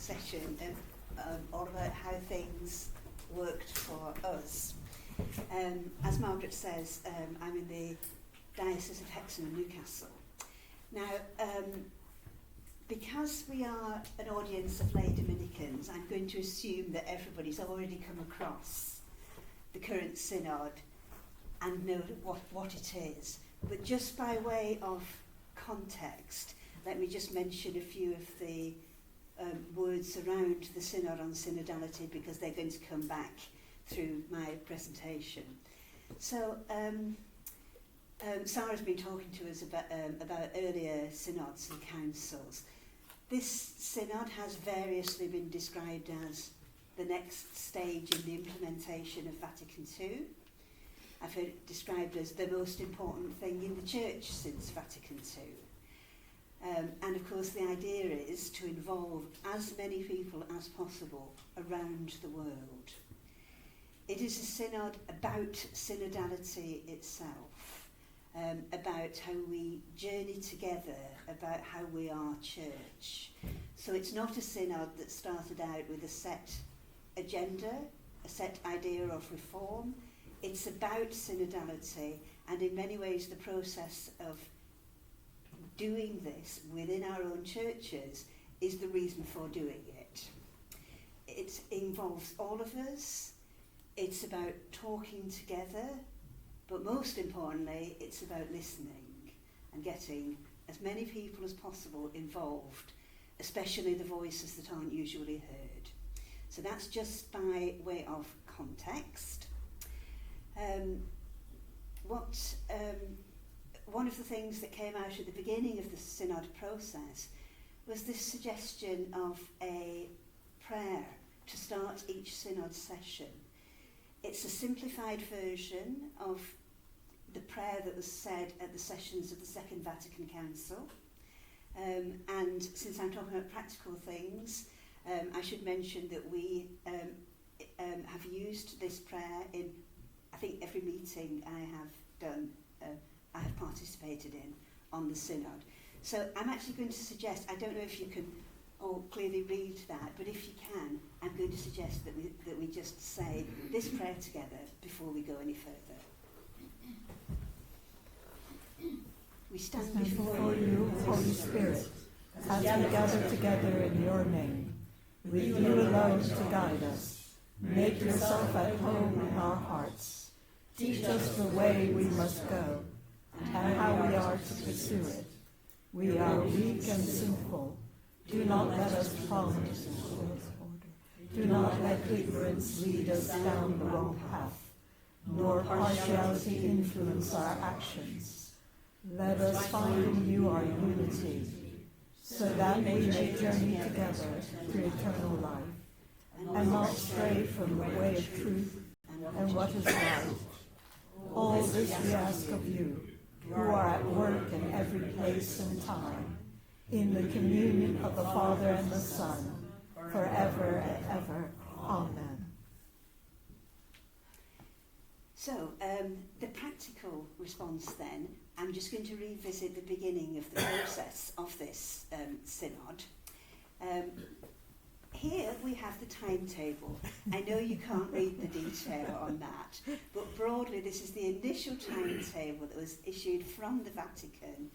session all about how things worked for us. As Margaret says, I'm in the Diocese of Hexham and Newcastle. Now, because we are an audience of lay Dominicans, I'm going to assume that everybody's already come across the current synod and know what it is. But just by way of context, let me just mention a few of the words around the synod on synodality, because they're going to come back through my presentation. So, Sarah's been talking to us about earlier synods and councils. This synod has variously been described as the next stage in the implementation of Vatican II. I've heard it described as the most important thing in the Church since Vatican II. And of course the idea is to involve as many people as possible around the world. It is a synod about synodality itself, about how we journey together, about how we are church. So it's not a synod that started out with a set agenda, a set idea of reform. It's about synodality, and in many ways the process of doing this within our own churches is the reason for doing it. It involves all of us. It's about talking together, but most importantly, it's about listening and getting as many people as possible involved, especially the voices that aren't usually heard. So that's just by way of context. One of the things that came out at the beginning of the synod process was this suggestion of a prayer to start each synod session. It's a simplified version of the prayer that was said at the sessions of the Second Vatican Council. And since I'm talking about practical things, I should mention that we have used this prayer in, I think, every meeting I have done, I have participated in on the synod. So I'm actually going to suggest, I don't know if you can all clearly read that, but if you can, I'm going to suggest that we just say this prayer together before we go any further. We stand before you, Holy Spirit, as we gather together in your name, with you alone to guide us. Make yourself at home in our hearts. Teach us the way we must go, and how we are to pursue it. We are weak and sinful. Do not let us fall into disorder. Do not let ignorance lead us down the wrong path, nor partiality influence our actions. Let us find in you our unity, so that we may journey together to eternal life, and not stray from the way of truth and what is right. All this we ask of you, who are at work in every place and time, in the communion of the Father and the Son, forever and ever. Amen. So, the practical response then, I'm just going to revisit the beginning of the process of this synod. Here we have the timetable. I know you can't read the detail on that, but broadly this is the initial timetable that was issued from the Vatican,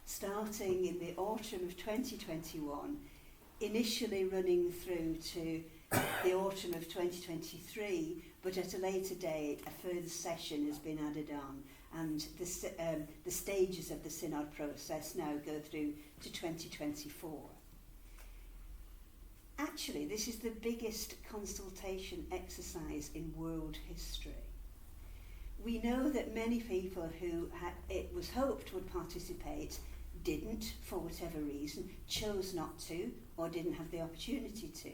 starting in the autumn of 2021, initially running through to the autumn of 2023, but at a later date a further session has been added on, and the stages of the synod process now go through to 2024. Actually, this is the biggest consultation exercise in world history. We know that many people who it was hoped would participate didn't, for whatever reason, chose not to, or didn't have the opportunity to.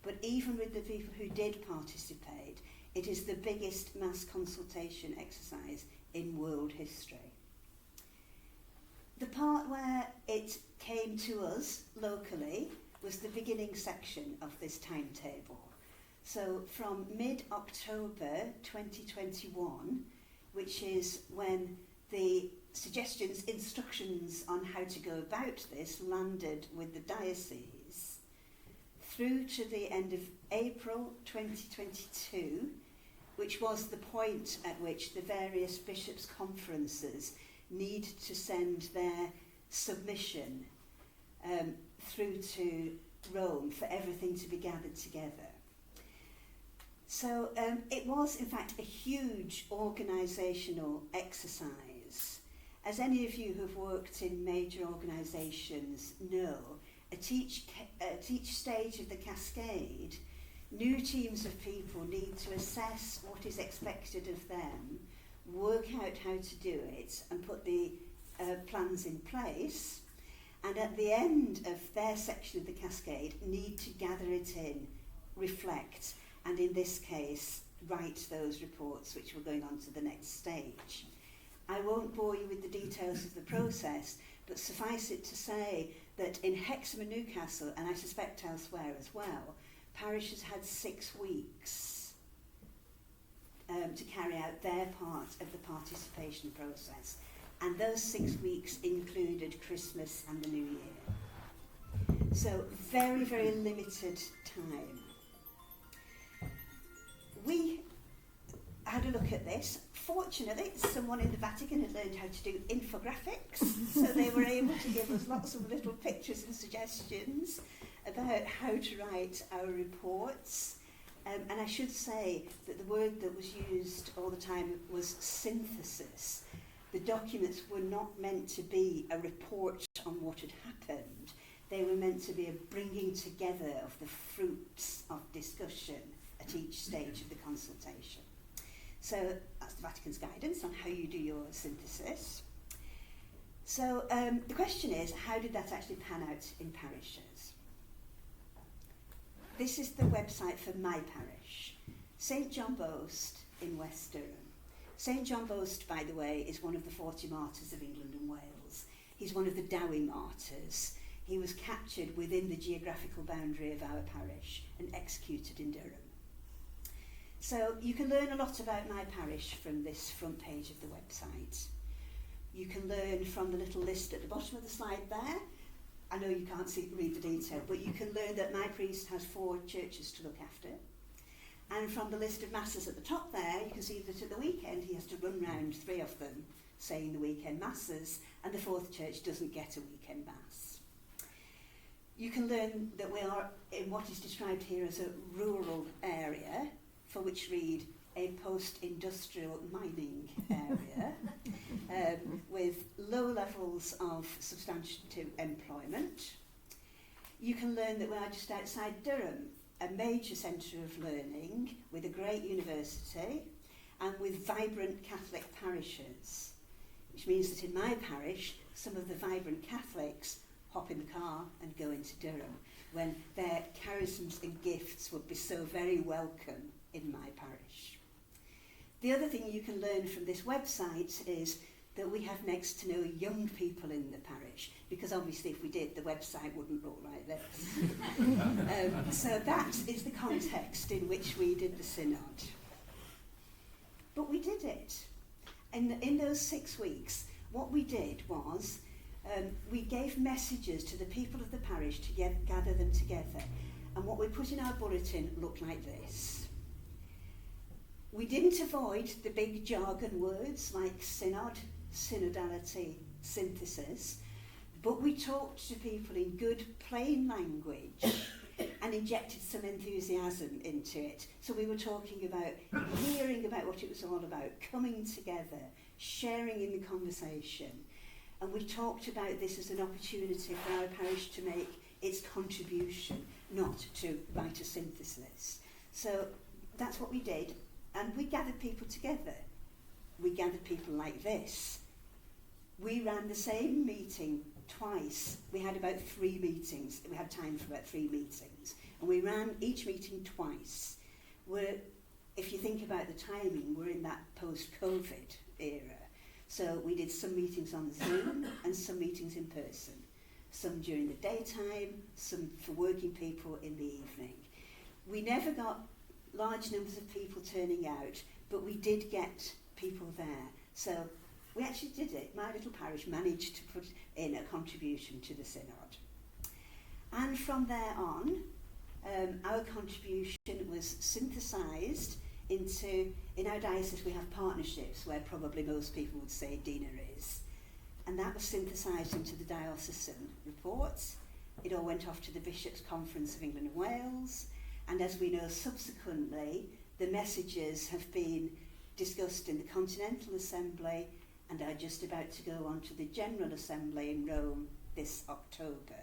But even with the people who did participate, it is the biggest mass consultation exercise in world history. The part where it came to us locally was the beginning section of this timetable. So from mid-October 2021, which is when the suggestions, instructions on how to go about this landed with the diocese, through to the end of April 2022, which was the point at which the various bishops' conferences need to send their submission through to Rome for everything to be gathered together. So it was, in fact, a huge organisational exercise. As any of you who've worked in major organisations know, at each stage of the cascade, new teams of people need to assess what is expected of them, work out how to do it, and put the plans in place, and at the end of their section of the cascade, need to gather it in, reflect, and in this case, write those reports which were going on to the next stage. I won't bore you with the details of the process, but suffice it to say that in Hexham and Newcastle, and I suspect elsewhere as well, parishes had 6 weeks to carry out their part of the participation process. And those 6 weeks included Christmas and the New Year. So very, very limited time. We had a look at this. Fortunately, someone in the Vatican had learned how to do infographics, so they were able to give us lots of little pictures and suggestions about how to write our reports. And I should say that the word that was used all the time was synthesis. The documents were not meant to be a report on what had happened. They were meant to be a bringing together of the fruits of discussion at each stage of the consultation. So that's the Vatican's guidance on how you do your synthesis. So the question is, how did that actually pan out in parishes? This is the website for my parish, St John Boast in West Durham. St John Boast, by the way, is one of the 40 martyrs of England and Wales. He's one of the Dowie martyrs. He was captured within the geographical boundary of our parish and executed in Durham. So you can learn a lot about my parish from this front page of the website. You can learn from the little list at the bottom of the slide there. I know you can't read the detail, but you can learn that my priest has 4 churches to look after. And from the list of masses at the top there, you can see that at the weekend he has to run round 3 of them saying the weekend masses, and the 4th church doesn't get a weekend mass. You can learn that we are in what is described here as a rural area, for which read a post-industrial mining area with low levels of substantive employment. You can learn that we are just outside Durham, a major centre of learning with a great university and with vibrant Catholic parishes, which means that in my parish, some of the vibrant Catholics hop in the car and go into Durham when their charisms and gifts would be so very welcome in my parish. The other thing you can learn from this website is that we have next to no young people in the parish, because obviously if we did, the website wouldn't look like this. So that is the context in which we did the synod. But we did it. In those 6 weeks, what we did was we gave messages to the people of the parish to gather them together. And what we put in our bulletin looked like this. We didn't avoid the big jargon words like synod, synodality, synthesis, but we talked to people in good, plain language and injected some enthusiasm into it. So we were talking about hearing about what it was all about, coming together, sharing in the conversation. And we talked about this as an opportunity for our parish to make its contribution, not to write a synthesis. So that's what we did. And we gathered people together. We gathered people like this. We ran the same meeting twice. We had about 3 meetings. We had time for about 3 meetings. And we ran each meeting twice. If you think about the timing, we're in that post-COVID era. So we did some meetings on Zoom and some meetings in person. Some during the daytime, some for working people in the evening. We never got large numbers of people turning out, but we did get people there. So we actually did it. My little parish managed to put in a contribution to the synod. And from there on, our contribution was synthesised into, in our diocese we have partnerships where probably most people would say DINA is, and that was synthesised into the Diocesan report. It all went off to the Bishops' Conference of England and Wales, and as we know subsequently, the messages have been discussed in the Continental Assembly and are just about to go on to the General Assembly in Rome this October.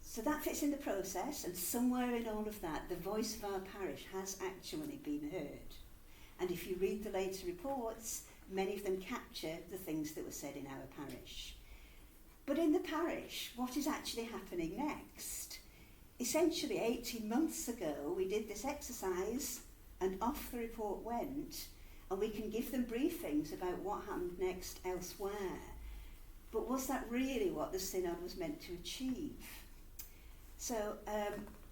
So that fits in the process, and somewhere in all of that, the voice of our parish has actually been heard. And if you read the later reports, many of them capture the things that were said in our parish. But in the parish, what is actually happening next? Essentially, 18 months ago, we did this exercise, and off the report went, and we can give them briefings about what happened next elsewhere. But was that really what the synod was meant to achieve? So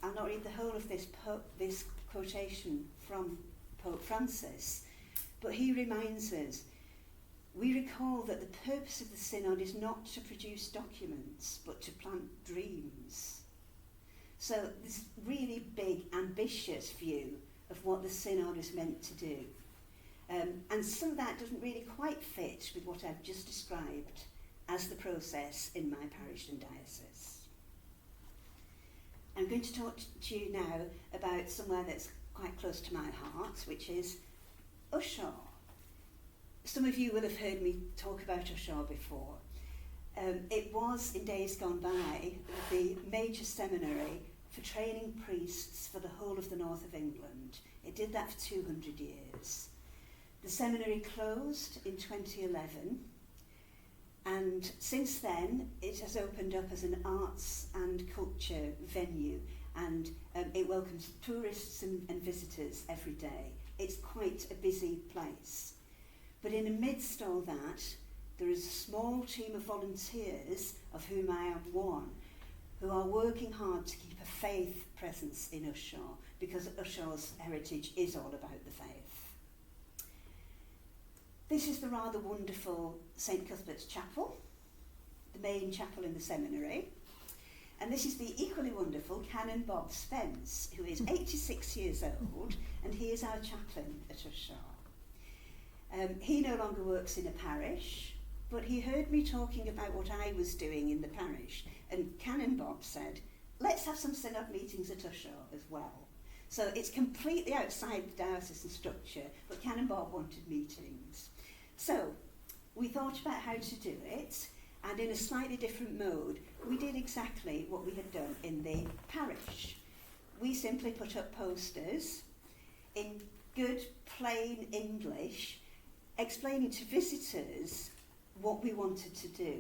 I'll not read the whole of this quotation from Pope Francis, but he reminds us, we recall that the purpose of the synod is not to produce documents, but to plant dreams. So this really big, ambitious view of what the synod is meant to do. And some of that doesn't really quite fit with what I've just described as the process in my parish and diocese. I'm going to talk to you now about somewhere that's quite close to my heart, which is Ushaw. Some of you will have heard me talk about Ushaw before. It was, in days gone by, the major seminary for training priests for the whole of the north of England. It did that for 200 years. The seminary closed in 2011, and since then it has opened up as an arts and culture venue, and it welcomes tourists and visitors every day. It's quite a busy place. But in amidst all that, there is a small team of volunteers, of whom I am one, who are working hard to keep a faith presence in Ushaw, because Ushaw's heritage is all about the faith. This is the rather wonderful St Cuthbert's Chapel, the main chapel in the seminary. And this is the equally wonderful Canon Bob Spence, who is 86 years old, and he is our chaplain at Ushaw. He no longer works in a parish, but he heard me talking about what I was doing in the parish, and Canon Bob said, let's have some synod meetings at Ushaw as well. So it's completely outside the diocesan structure, but Canon Bob wanted meetings. So we thought about how to do it, and in a slightly different mode, we did exactly what we had done in the parish. We simply put up posters in good, plain English, explaining to visitors what we wanted to do.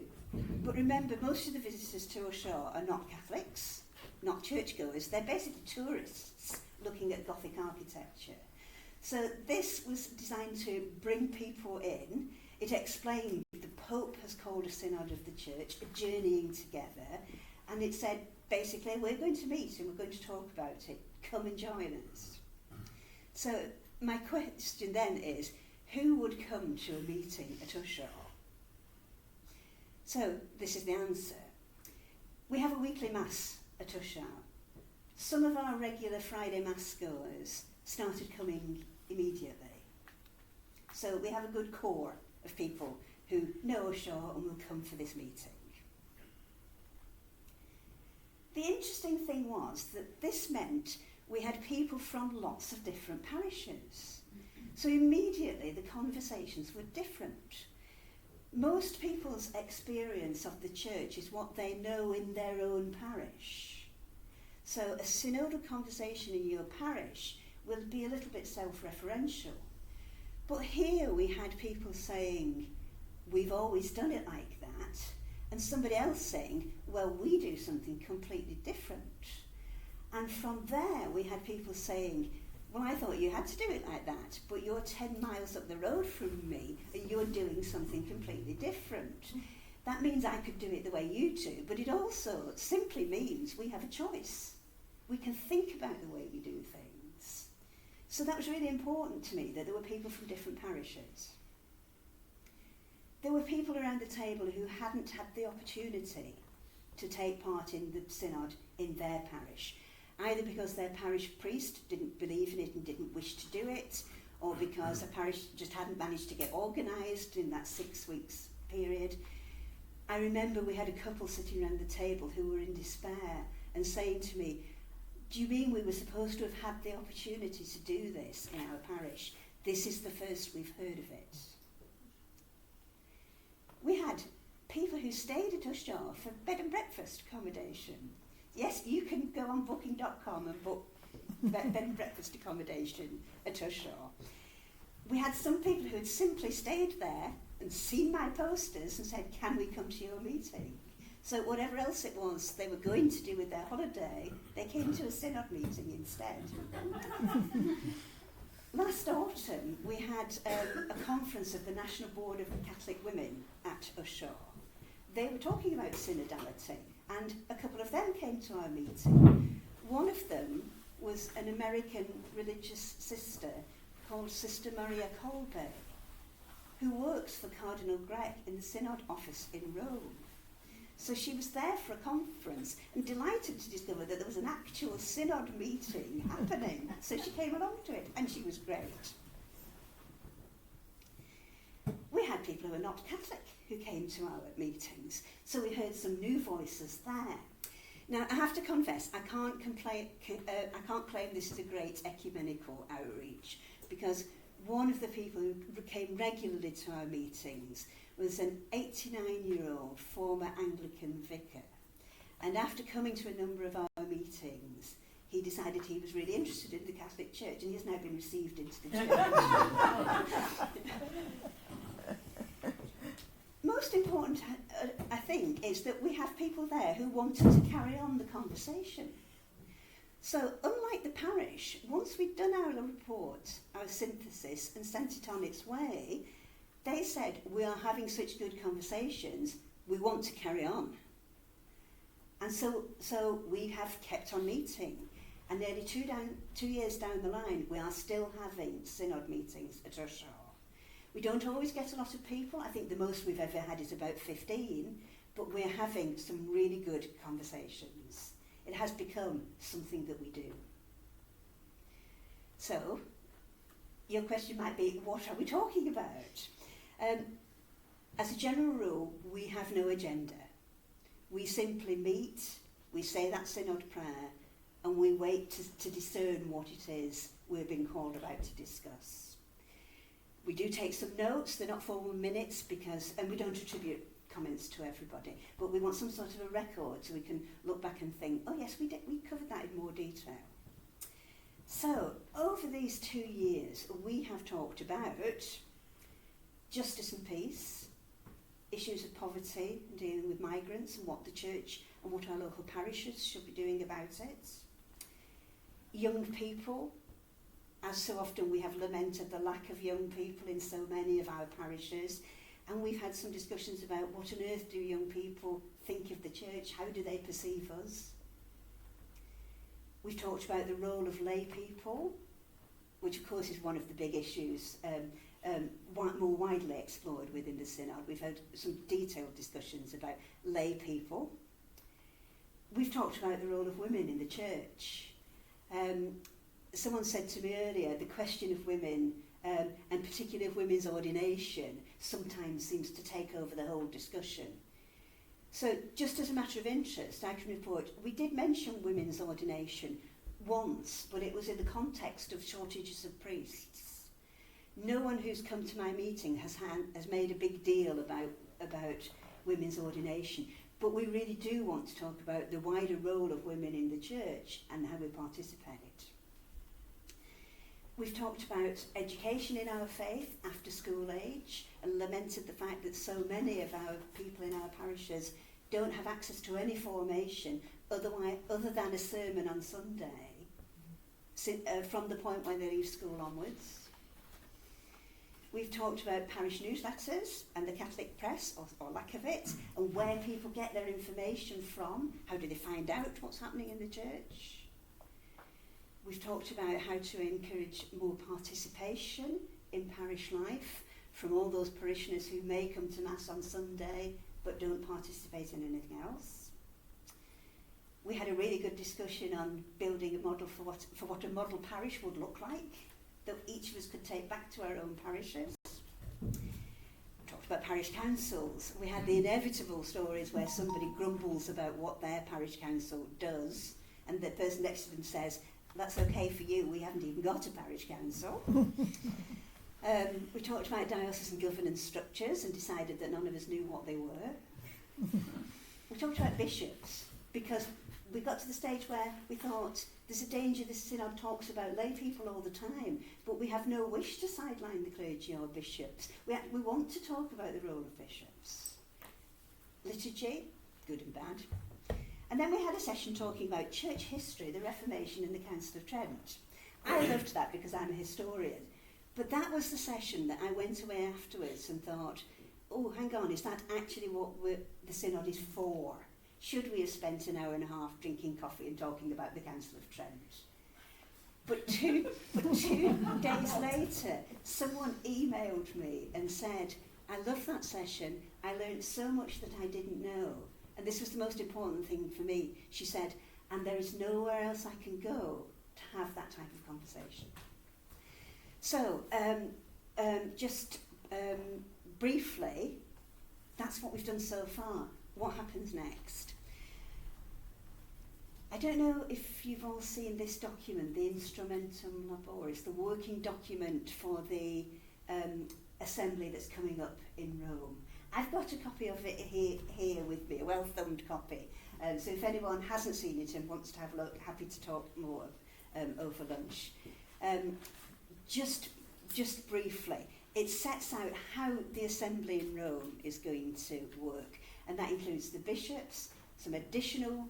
But remember, most of the visitors to Ushaw are not Catholics, not churchgoers, they're basically tourists looking at Gothic architecture. So this was designed to bring people in. It explained the Pope has called a synod of the church, a journeying together, and it said, basically, we're going to meet and we're going to talk about it. Come and join us. So my question then is, who would come to a meeting at Ushaw? So this is the answer. We have a weekly Mass at Ushaw. Some of our regular Friday Mass goers started coming immediately. So we have a good core of people who know Ushaw and will come for this meeting. The interesting thing was that this meant we had people from lots of different parishes. So immediately the conversations were different. Most people's experience of the church is what they know in their own parish. So a synodal conversation in your parish will be a little bit self-referential. But here we had people saying, we've always done it like that, and somebody else saying, well, we do something completely different. And from there we had people saying, well, I thought you had to do it like that, but you're 10 miles up the road from me and you're doing something completely different. That means I could do it the way you do, but it also simply means we have a choice. We can think about the way we do things. So that was really important to me, that there were people from different parishes. There were people around the table who hadn't had the opportunity to take part in the synod in their parish. either because their parish priest didn't believe in it and didn't wish to do it, or because a parish just hadn't managed to get organised in that 6 weeks period. I remember we had a couple sitting around the table who were in despair and saying to me, "Do you mean we were supposed to have had the opportunity to do this in our parish? This is the first we've heard of it." We had people who stayed at Ushaw for bed and breakfast accommodation. Yes, you can go on booking.com and book bed and breakfast accommodation at Ushaw. We had some people who had simply stayed there and seen my posters and said, "Can we come to your meeting?" So whatever else it was they were going to do with their holiday, they came to a synod meeting instead. Last autumn, we had a conference of the National Board of Catholic Women at Ushaw. They were talking about synodality, and a couple of them came to our meeting. One of them was an American religious sister called Sister Maria Colby, who works for Cardinal Gregg in the Synod office in Rome. So she was there for a conference and delighted to discover that there was an actual synod meeting happening. So she came along to it, and she was great. We had people who were not Catholic who came to our meetings, so we heard some new voices there. Now, I have to confess, I can't claim this is a great ecumenical outreach, because one of the people who came regularly to our meetings was an 89-year-old former Anglican vicar. And after coming to a number of our meetings, he decided he was really interested in the Catholic Church, and he has now been received into the church. Most important, I think, is that we have people there who wanted to carry on the conversation. So, unlike the parish, once we'd done our report, our synthesis, and sent it on its way, they said, "We are having such good conversations, we want to carry on." And so we have kept on meeting. And nearly 2 years down the line, we are still having synod meetings at Ushaw. We don't always get a lot of people. I think the most we've ever had is about 15, but we're having some really good conversations. It has become something that we do. So, your question might be, what are we talking about? As a general rule, we have no agenda. We simply meet, we say that synod prayer, and we wait to discern what it is we're being called about to discuss. We do take some notes. They're not formal minutes and we don't attribute comments to everybody, but we want some sort of a record so we can look back and think, oh yes, we covered that in more detail. So, over these 2 years, we have talked about justice and peace, issues of poverty and dealing with migrants and what the church and what our local parishes should be doing about it. Young people, as so often we have lamented the lack of young people in so many of our parishes, and we've had some discussions about what on earth do young people think of the church, how do they perceive us. We've talked about the role of lay people, which of course is one of the big issues more widely explored within the synod. We've had some detailed discussions about lay people. We've talked about the role of women in the church. Someone said to me earlier, the question of women, and particularly of women's ordination, sometimes seems to take over the whole discussion. So, just as a matter of interest, I can report, we did mention women's ordination once, but it was in the context of shortages of priests. No one who's come to my meeting has made a big deal about women's ordination, but we really do want to talk about the wider role of women in the church and how we participate. We've talked about education in our faith after school age and lamented the fact that so many of our people in our parishes don't have access to any formation other than a sermon on Sunday from the point when they leave school onwards. We've talked about parish newsletters and the Catholic press, or lack of it, and where people get their information from. How do they find out what's happening in the church? We've talked about how to encourage more participation in parish life from all those parishioners who may come to Mass on Sunday but don't participate in anything else. We had a really good discussion on building a model for what a model parish would look like, that each of us could take back to our own parishes. We talked about parish councils. We had the inevitable stories where somebody grumbles about what their parish council does, and the person next to them says, "That's okay for you, we haven't even got a parish council." We talked about diocesan governance structures and decided that none of us knew what they were. We talked about bishops, because we got to the stage where we thought there's a danger this synod talks about lay people all the time, but we have no wish to sideline the clergy or bishops. We want to talk about the role of bishops. Liturgy, good and bad. And then we had a session talking about church history, the Reformation and the Council of Trent. I loved that because I'm a historian. But that was the session that I went away afterwards and thought, oh, hang on, is that actually what the synod is for? Should we have spent an hour and a half drinking coffee and talking about the Council of Trent? But two days later, someone emailed me and said, I love that session. I learned so much that I didn't know. And this was the most important thing for me. She said, and there is nowhere else I can go to have that type of conversation. So, just briefly, that's what we've done so far. What happens next? I don't know if you've all seen this document, the Instrumentum Laboris, the working document for the assembly that's coming up in Rome. I've got a copy of it here with me, a well-thumbed copy. So if anyone hasn't seen it and wants to have a look, happy to talk more over lunch. Just briefly, it sets out how the assembly in Rome is going to work, and that includes the bishops, some additional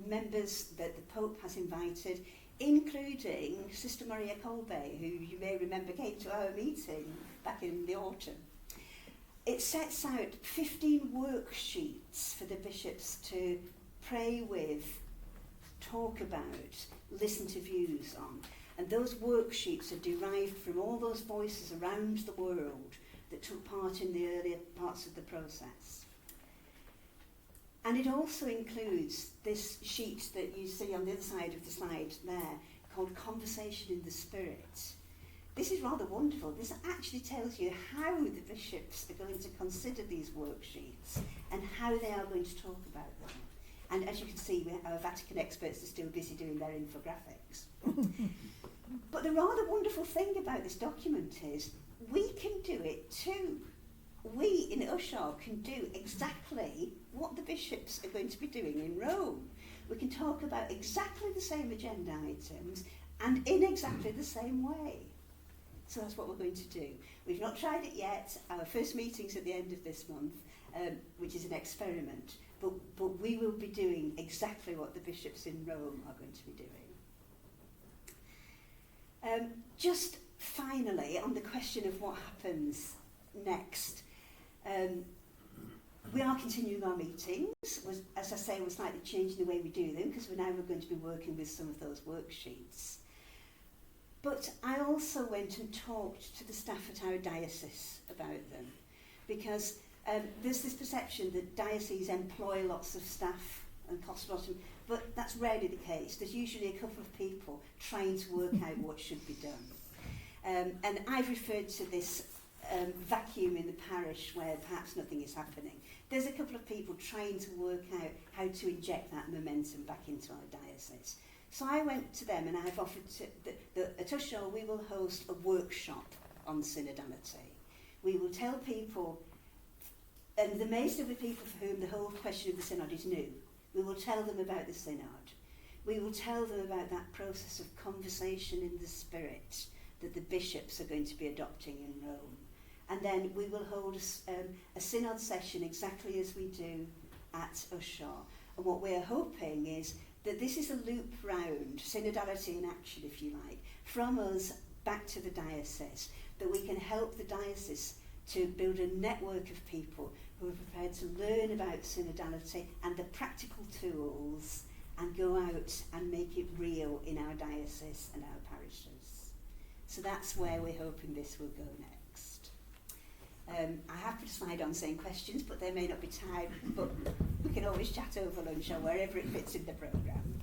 members that the Pope has invited, including Sister Maria Kolbe, who you may remember came to our meeting back in the autumn. It sets out 15 worksheets for the bishops to pray with, talk about, listen to views on. And those worksheets are derived from all those voices around the world that took part in the earlier parts of the process. And it also includes this sheet that you see on the other side of the slide there, called Conversation in the Spirit. This is rather wonderful. This actually tells you how the bishops are going to consider these worksheets and how they are going to talk about them. And as you can see, our Vatican experts are still busy doing their infographics. But the rather wonderful thing about this document is we can do it too. We in Ushaw can do exactly what the bishops are going to be doing in Rome. We can talk about exactly the same agenda items and in exactly the same way. So that's what we're going to do. We've not tried it yet. Our first meeting's at the end of this month, which is an experiment. But we will be doing exactly what the bishops in Rome are going to be doing. Just finally, on the question of what happens next, we are continuing our meetings. As I say, we're slightly changing the way we do them because we're going to be working with some of those worksheets. But I also went and talked to the staff at our diocese about them, because there's this perception that dioceses employ lots of staff and cost a lot of, but that's rarely the case. There's usually a couple of people trying to work out what should be done. And I've referred to this vacuum in the parish where perhaps nothing is happening. There's a couple of people trying to work out how to inject that momentum back into our diocese. So I went to them and I've offered to, at Ushaw we will host a workshop on synodality. We will tell people, and the most of the people for whom the whole question of the synod is new, we will tell them about the synod. We will tell them about that process of conversation in the spirit that the bishops are going to be adopting in Rome. And then we will hold a synod session exactly as we do at Ushaw. And what we're hoping is that this is a loop round, synodality in action, if you like, from us back to the diocese, that we can help the diocese to build a network of people who are prepared to learn about synodality and the practical tools and go out and make it real in our diocese and our parishes. So that's where we're hoping this will go next. I have put a slide on saying questions, but there may not be time, but we can always chat over lunch or wherever it fits in the programme.